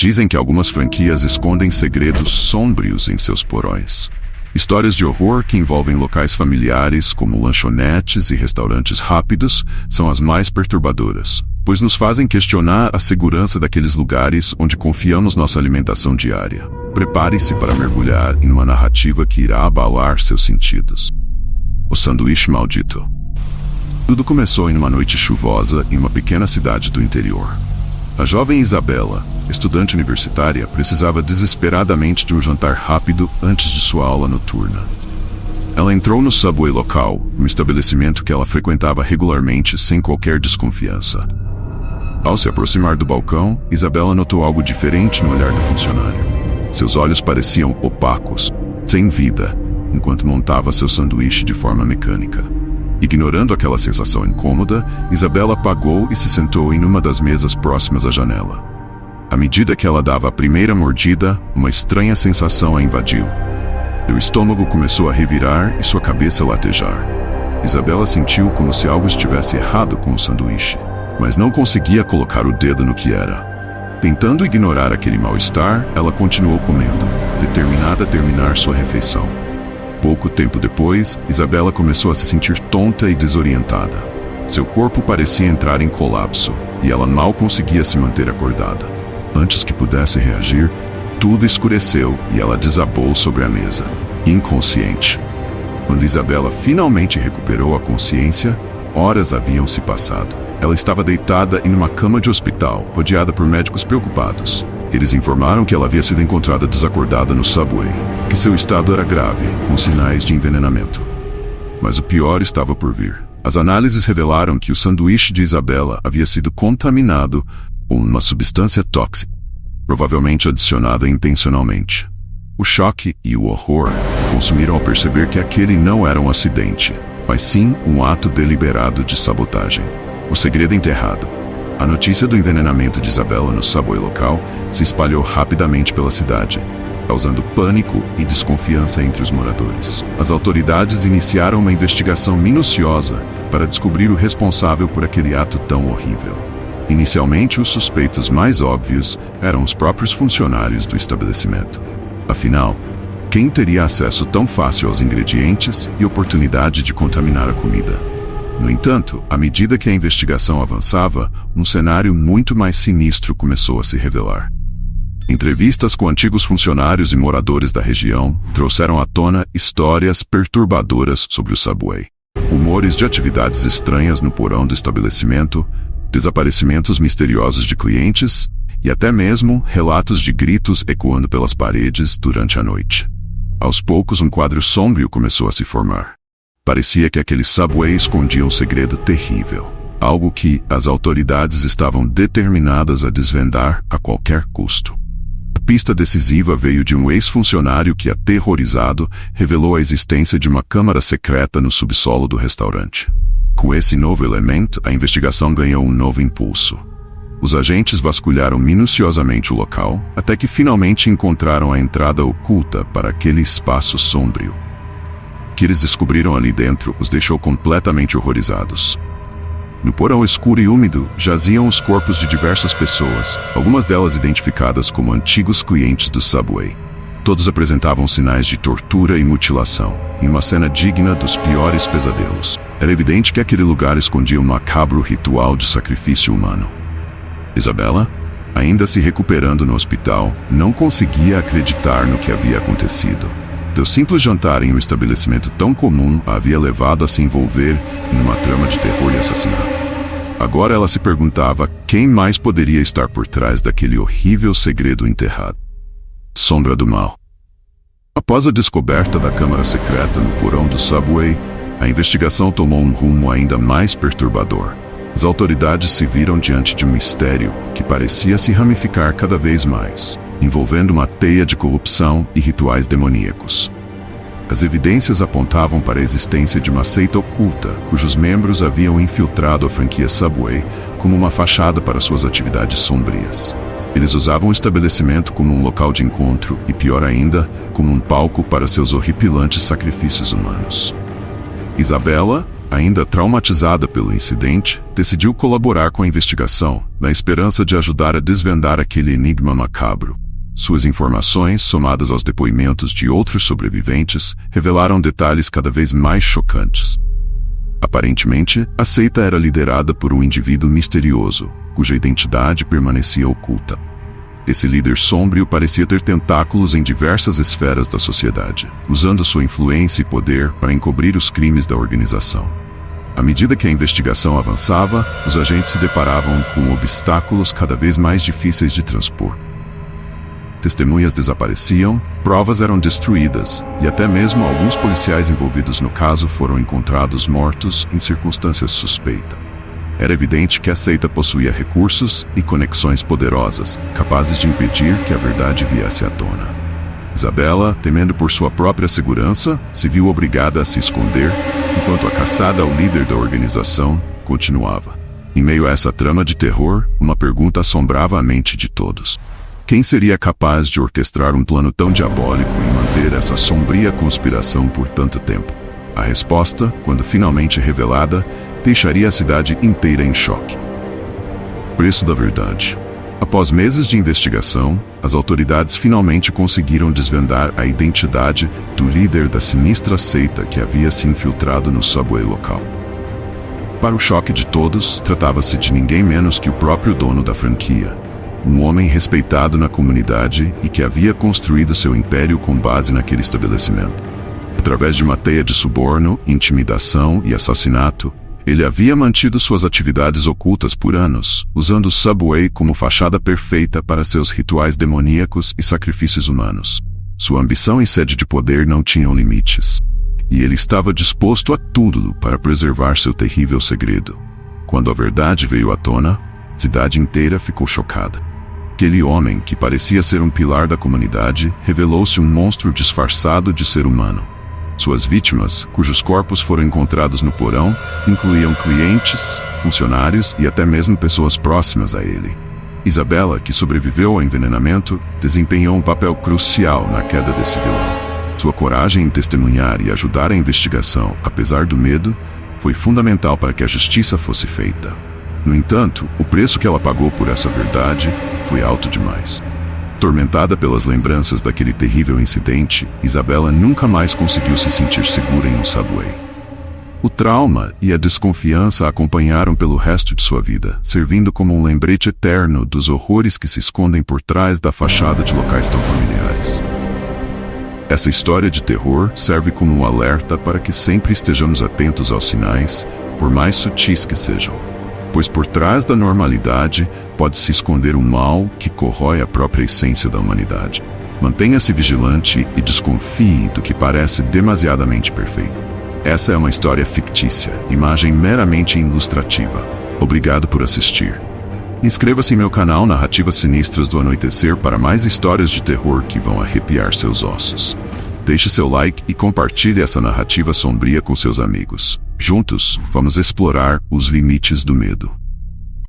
Dizem que algumas franquias escondem segredos sombrios em seus porões. Histórias de horror que envolvem locais familiares, como lanchonetes e restaurantes rápidos, são as mais perturbadoras, pois nos fazem questionar a segurança daqueles lugares onde confiamos nossa alimentação diária. Prepare-se para mergulhar em uma narrativa que irá abalar seus sentidos. O sanduíche maldito. Tudo começou em uma noite chuvosa em uma pequena cidade do interior. A jovem Isabela, estudante universitária, precisava desesperadamente de um jantar rápido antes de sua aula noturna. Ela entrou no Subway local, um estabelecimento que ela frequentava regularmente sem qualquer desconfiança. Ao se aproximar do balcão, Isabela notou algo diferente no olhar do funcionário. Seus olhos pareciam opacos, sem vida, enquanto montava seu sanduíche de forma mecânica. Ignorando aquela sensação incômoda, Isabela pagou e se sentou em uma das mesas próximas à janela. À medida que ela dava a primeira mordida, uma estranha sensação a invadiu. Seu estômago começou a revirar e sua cabeça a latejar. Isabela sentiu como se algo estivesse errado com o sanduíche, mas não conseguia colocar o dedo no que era. Tentando ignorar aquele mal-estar, ela continuou comendo, determinada a terminar sua refeição. Pouco tempo depois, Isabela começou a se sentir tonta e desorientada. Seu corpo parecia entrar em colapso, e ela mal conseguia se manter acordada. Antes que pudesse reagir, tudo escureceu e ela desabou sobre a mesa, inconsciente. Quando Isabela finalmente recuperou a consciência, horas haviam se passado. Ela estava deitada em uma cama de hospital, rodeada por médicos preocupados. Eles informaram que ela havia sido encontrada desacordada no Subway, que seu estado era grave, com sinais de envenenamento. Mas o pior estava por vir. As análises revelaram que o sanduíche de Isabela havia sido contaminado com uma substância tóxica, provavelmente adicionada intencionalmente. O choque e o horror consumiram ao perceber que aquele não era um acidente, mas sim um ato deliberado de sabotagem. O segredo enterrado. A notícia do envenenamento de Isabela no Subway local se espalhou rapidamente pela cidade, causando pânico e desconfiança entre os moradores. As autoridades iniciaram uma investigação minuciosa para descobrir o responsável por aquele ato tão horrível. Inicialmente, os suspeitos mais óbvios eram os próprios funcionários do estabelecimento. Afinal, quem teria acesso tão fácil aos ingredientes e oportunidade de contaminar a comida? No entanto, à medida que a investigação avançava, um cenário muito mais sinistro começou a se revelar. Entrevistas com antigos funcionários e moradores da região trouxeram à tona histórias perturbadoras sobre o Subway. Rumores de atividades estranhas no porão do estabelecimento, desaparecimentos misteriosos de clientes e até mesmo relatos de gritos ecoando pelas paredes durante a noite. Aos poucos, um quadro sombrio começou a se formar. Parecia que aquele Subway escondia um segredo terrível, algo que as autoridades estavam determinadas a desvendar a qualquer custo. A pista decisiva veio de um ex-funcionário que, aterrorizado, revelou a existência de uma câmara secreta no subsolo do restaurante. Com esse novo elemento, a investigação ganhou um novo impulso. Os agentes vasculharam minuciosamente o local, até que finalmente encontraram a entrada oculta para aquele espaço sombrio. O que eles descobriram ali dentro os deixou completamente horrorizados. No porão escuro e úmido jaziam os corpos de diversas pessoas, algumas delas identificadas como antigos clientes do Subway. Todos apresentavam sinais de tortura e mutilação, em uma cena digna dos piores pesadelos. Era evidente que aquele lugar escondia um macabro ritual de sacrifício humano. Isabela, ainda se recuperando no hospital, não conseguia acreditar no que havia acontecido. Seu simples jantar em um estabelecimento tão comum a havia levado a se envolver em uma trama de terror e assassinato. Agora ela se perguntava quem mais poderia estar por trás daquele horrível segredo enterrado. Sombra do mal. Após a descoberta da câmara secreta no porão do Subway, a investigação tomou um rumo ainda mais perturbador. As autoridades se viram diante de um mistério que parecia se ramificar cada vez mais, envolvendo uma teia de corrupção e rituais demoníacos. As evidências apontavam para a existência de uma seita oculta, cujos membros haviam infiltrado a franquia Subway como uma fachada para suas atividades sombrias. Eles usavam o estabelecimento como um local de encontro e, pior ainda, como um palco para seus horripilantes sacrifícios humanos. Isabela, ainda traumatizada pelo incidente, decidiu colaborar com a investigação, na esperança de ajudar a desvendar aquele enigma macabro. Suas informações, somadas aos depoimentos de outros sobreviventes, revelaram detalhes cada vez mais chocantes. Aparentemente, a seita era liderada por um indivíduo misterioso, cuja identidade permanecia oculta. Esse líder sombrio parecia ter tentáculos em diversas esferas da sociedade, usando sua influência e poder para encobrir os crimes da organização. À medida que a investigação avançava, os agentes se deparavam com obstáculos cada vez mais difíceis de transpor. Testemunhas desapareciam, provas eram destruídas, e até mesmo alguns policiais envolvidos no caso foram encontrados mortos em circunstâncias suspeitas. Era evidente que a seita possuía recursos e conexões poderosas, capazes de impedir que a verdade viesse à tona. Isabela, temendo por sua própria segurança, se viu obrigada a se esconder, enquanto a caçada ao líder da organização continuava. Em meio a essa trama de terror, uma pergunta assombrava a mente de todos. Quem seria capaz de orquestrar um plano tão diabólico e manter essa sombria conspiração por tanto tempo? A resposta, quando finalmente revelada, deixaria a cidade inteira em choque. Preço da verdade. Após meses de investigação, as autoridades finalmente conseguiram desvendar a identidade do líder da sinistra seita que havia se infiltrado no subway local. Para o choque de todos, tratava-se de ninguém menos que o próprio dono da franquia. Um homem respeitado na comunidade e que havia construído seu império com base naquele estabelecimento. Através de uma teia de suborno, intimidação e assassinato, ele havia mantido suas atividades ocultas por anos, usando o Subway como fachada perfeita para seus rituais demoníacos e sacrifícios humanos. Sua ambição e sede de poder não tinham limites, e ele estava disposto a tudo para preservar seu terrível segredo. Quando a verdade veio à tona, a cidade inteira ficou chocada. Aquele homem, que parecia ser um pilar da comunidade, revelou-se um monstro disfarçado de ser humano. Suas vítimas, cujos corpos foram encontrados no porão, incluíam clientes, funcionários e até mesmo pessoas próximas a ele. Isabela, que sobreviveu ao envenenamento, desempenhou um papel crucial na queda desse vilão. Sua coragem em testemunhar e ajudar a investigação, apesar do medo, foi fundamental para que a justiça fosse feita. No entanto, o preço que ela pagou por essa verdade foi alto demais. Atormentada pelas lembranças daquele terrível incidente, Isabela nunca mais conseguiu se sentir segura em um subway. O trauma e a desconfiança a acompanharam pelo resto de sua vida, servindo como um lembrete eterno dos horrores que se escondem por trás da fachada de locais tão familiares. Essa história de terror serve como um alerta para que sempre estejamos atentos aos sinais, por mais sutis que sejam. Pois por trás da normalidade pode-se esconder um mal que corrói a própria essência da humanidade. Mantenha-se vigilante e desconfie do que parece demasiadamente perfeito. Essa é uma história fictícia, imagem meramente ilustrativa. Obrigado por assistir. Inscreva-se em meu canal Narrativas Sinistras do Anoitecer para mais histórias de terror que vão arrepiar seus ossos. Deixe seu like e compartilhe essa narrativa sombria com seus amigos. Juntos, vamos explorar os limites do medo.